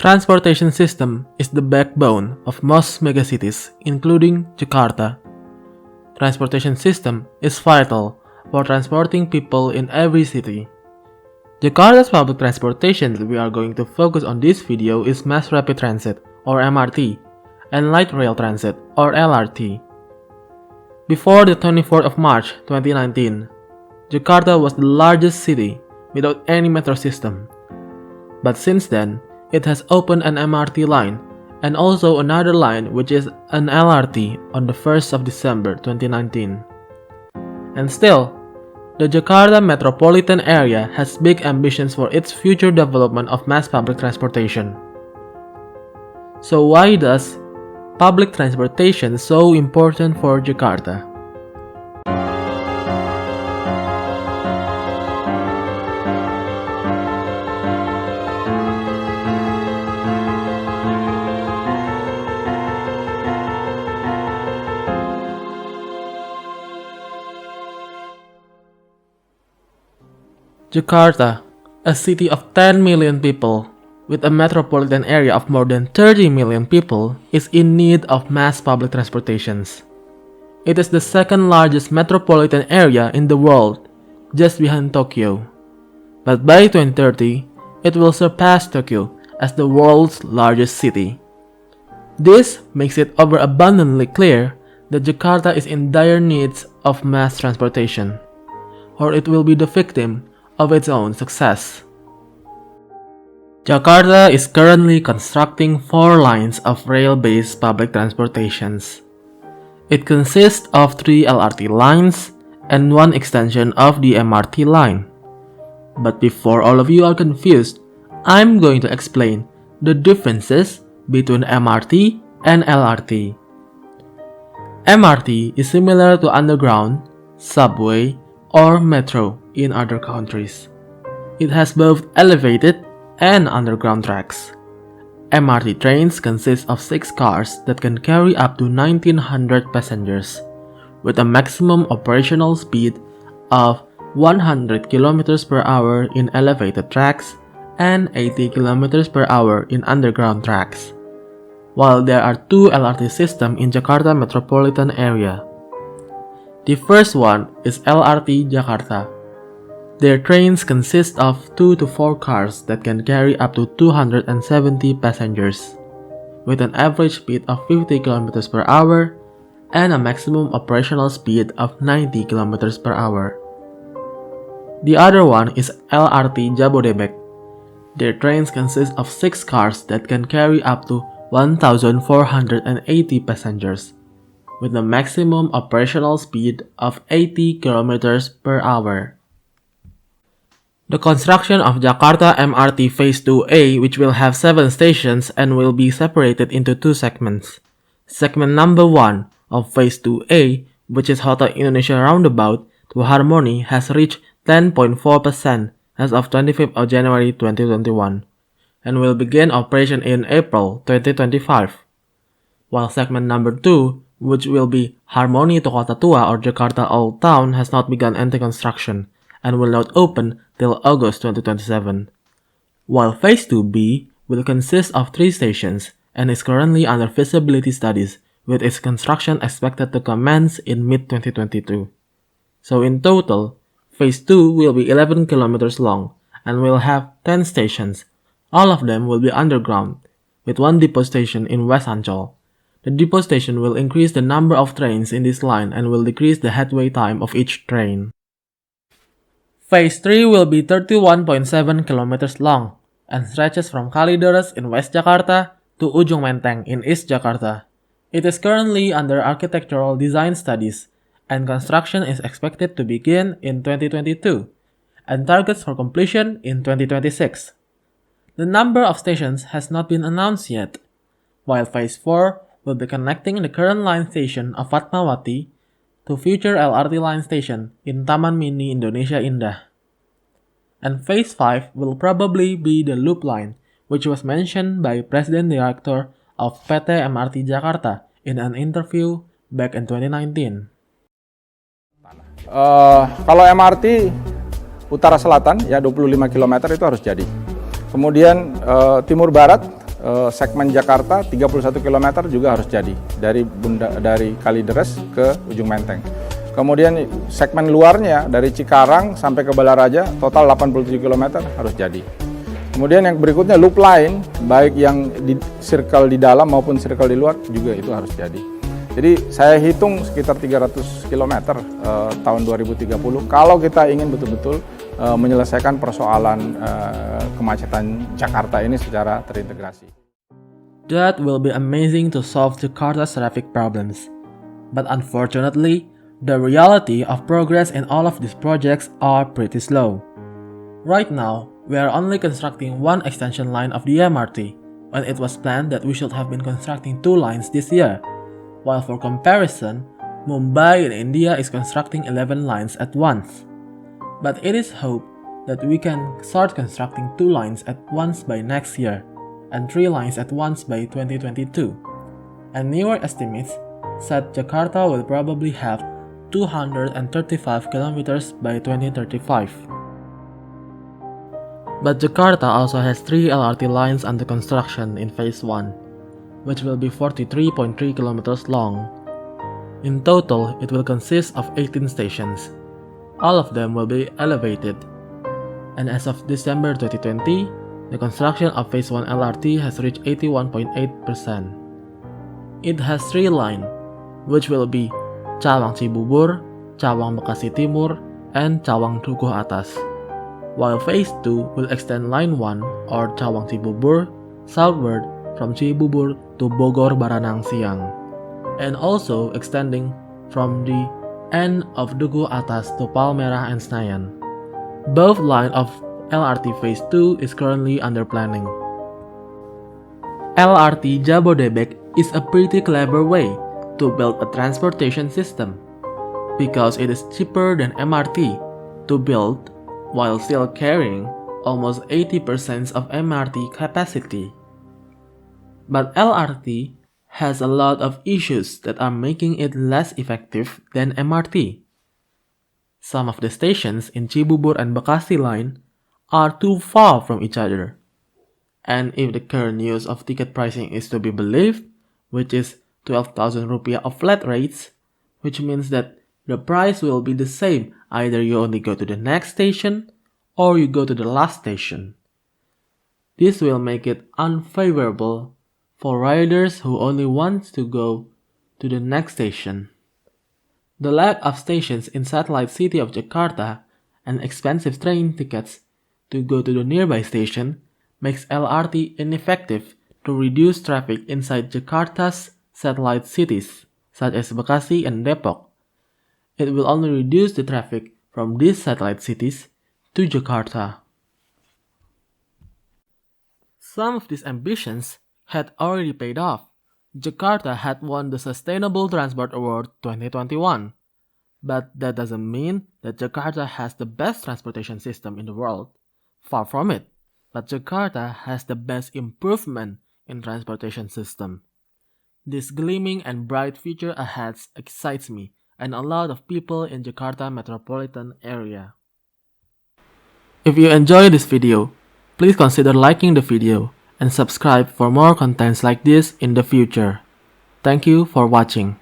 Transportation system is the backbone of most megacities, including Jakarta. Transportation system is vital for transporting people in every city. Jakarta's public transportation that we are going to focus on this video is Mass Rapid Transit or MRT and Light Rail Transit or LRT. Before the 24th of March 2019, Jakarta was the largest city without any metro system. But since then, it has opened an MRT line and also another line which is an LRT on the 1st of December 2019. And still, the Jakarta Metropolitan area has big ambitions for its future development of mass public transportation. So why does public transportation so important for Jakarta? Jakarta, a city of 10 million people, with a metropolitan area of more than 30 million people, is in need of mass public transportations. It is the second largest metropolitan area in the world, just behind Tokyo. But by 2030, it will surpass Tokyo as the world's largest city. This makes it overabundantly clear that Jakarta is in dire needs of mass transportation, or it will be the victim of its own success. Jakarta is currently constructing 4 lines of rail-based public transportations. It consists of 3 LRT lines and 1 extension of the MRT line. But before all of you are confused, I'm going to explain the differences between MRT and LRT. MRT is similar to underground, subway, or metro in other countries. It has both elevated and underground tracks. MRT trains consist of 6 cars that can carry up to 1900 passengers, with a maximum operational speed of 100 km per hour in elevated tracks and 80 km per hour in underground tracks, while there are 2 LRT systems in Jakarta Metropolitan area. The first one is LRT Jakarta. Their trains consist of 2 to 4 cars that can carry up to 270 passengers, with an average speed of 50 km per hour and a maximum operational speed of 90 km per hour. The other one is LRT Jabodebek. Their trains consist of 6 cars that can carry up to 1,480 passengers, with a maximum operational speed of 80 km per hour. The construction of Jakarta MRT Phase 2A, which will have 7 stations and will be separated into 2 segments. Segment number 1 of Phase 2A, which is Hotel Indonesia Roundabout to Harmony, has reached 10.4% as of 25th of January 2021 and will begin operation in April 2025. While segment number 2, which will be Harmony to Kota Tua or Jakarta Old Town, has not begun any construction and will not open till August 2027. While Phase 2B will consist of 3 stations and is currently under feasibility studies, with its construction expected to commence in mid-2022. So in total, Phase 2 will be 11 kilometers long and will have 10 stations. All of them will be underground, with 1 depot station in West Ancol. The depot station will increase the number of trains in this line and will decrease the headway time of each train. Phase 3 will be 31.7 kilometers long and stretches from Kalideres in West Jakarta to Ujung Menteng in East Jakarta. It is currently under architectural design studies, and construction is expected to begin in 2022 and targets for completion in 2026. The number of stations has not been announced yet, while Phase 4 will be connecting the current line station of Fatmawati to future LRT line station in Taman Mini Indonesia Indah. And Phase 5 will probably be the loop line, which was mentioned by President Director of PT MRT Jakarta in an interview back in 2019. Kalau MRT utara selatan ya 25 km itu harus jadi. Kemudian timur barat segmen Jakarta 31 km juga harus jadi dari Kalideres ke Ujung Menteng. Kemudian segmen luarnya dari Cikarang sampai ke Balaraja total 87 km harus jadi. Kemudian yang berikutnya loop line, baik yang di circle di dalam maupun circle di luar juga itu harus jadi. Jadi saya hitung sekitar 300 km tahun 2030 kalau kita ingin betul-betul menyelesaikan persoalan kemacetan Jakarta ini secara terintegrasi. That will be amazing to solve Jakarta's traffic problems. But unfortunately, the reality of progress in all of these projects are pretty slow. Right now, we are only constructing one extension line of the MRT, when it was planned that we should have been constructing 2 lines this year. While for comparison, Mumbai in India is constructing 11 lines at once. But it is hoped that we can start constructing 2 lines at once by next year, and 3 lines at once by 2022. And newer estimates said Jakarta will probably have 235 kilometers by 2035. But Jakarta also has 3 LRT lines under construction in Phase 1, which will be 43.3 kilometers long. In total, it will consist of 18 stations. All of them will be elevated. And as of December 2020, the construction of Phase 1 LRT has reached 81.8%. It has 3 lines, which will be Cawang Cibubur, Cawang Bekasi Timur, and Cawang Dukuh Atas. While Phase 2 will extend Line 1 or Cawang Cibubur southward from Cibubur to Bogor Baranang Siang, and also extending from the end of Dukuh Atas to Palmerah and Senayan. Both lines of LRT Phase 2 is currently under planning. LRT Jabodebek is a pretty clever way to build a transportation system, because it is cheaper than MRT to build while still carrying almost 80% of MRT capacity. But LRT has a lot of issues that are making it less effective than MRT. Some of the stations in Cibubur and Bekasi line are too far from each other. And if the current news of ticket pricing is to be believed, which is 12,000 rupiah of flat rates, which means that the price will be the same either you only go to the next station or you go to the last station. This will make it unfavorable for riders who only want to go to the next station. The lack of stations in satellite city of Jakarta and expensive train tickets to go to the nearby station makes LRT ineffective to reduce traffic inside Jakarta's satellite cities, such as Bekasi and Depok. It will only reduce the traffic from these satellite cities to Jakarta. Some of these ambitions had already paid off. Jakarta had won the Sustainable Transport Award 2021. But that doesn't mean that Jakarta has the best transportation system in the world. Far from it. But Jakarta has the best improvement in transportation system. This gleaming and bright future ahead excites me and a lot of people in Jakarta Metropolitan area. If you enjoy this video, please consider liking the video and subscribe for more contents like this in the future. Thank you for watching.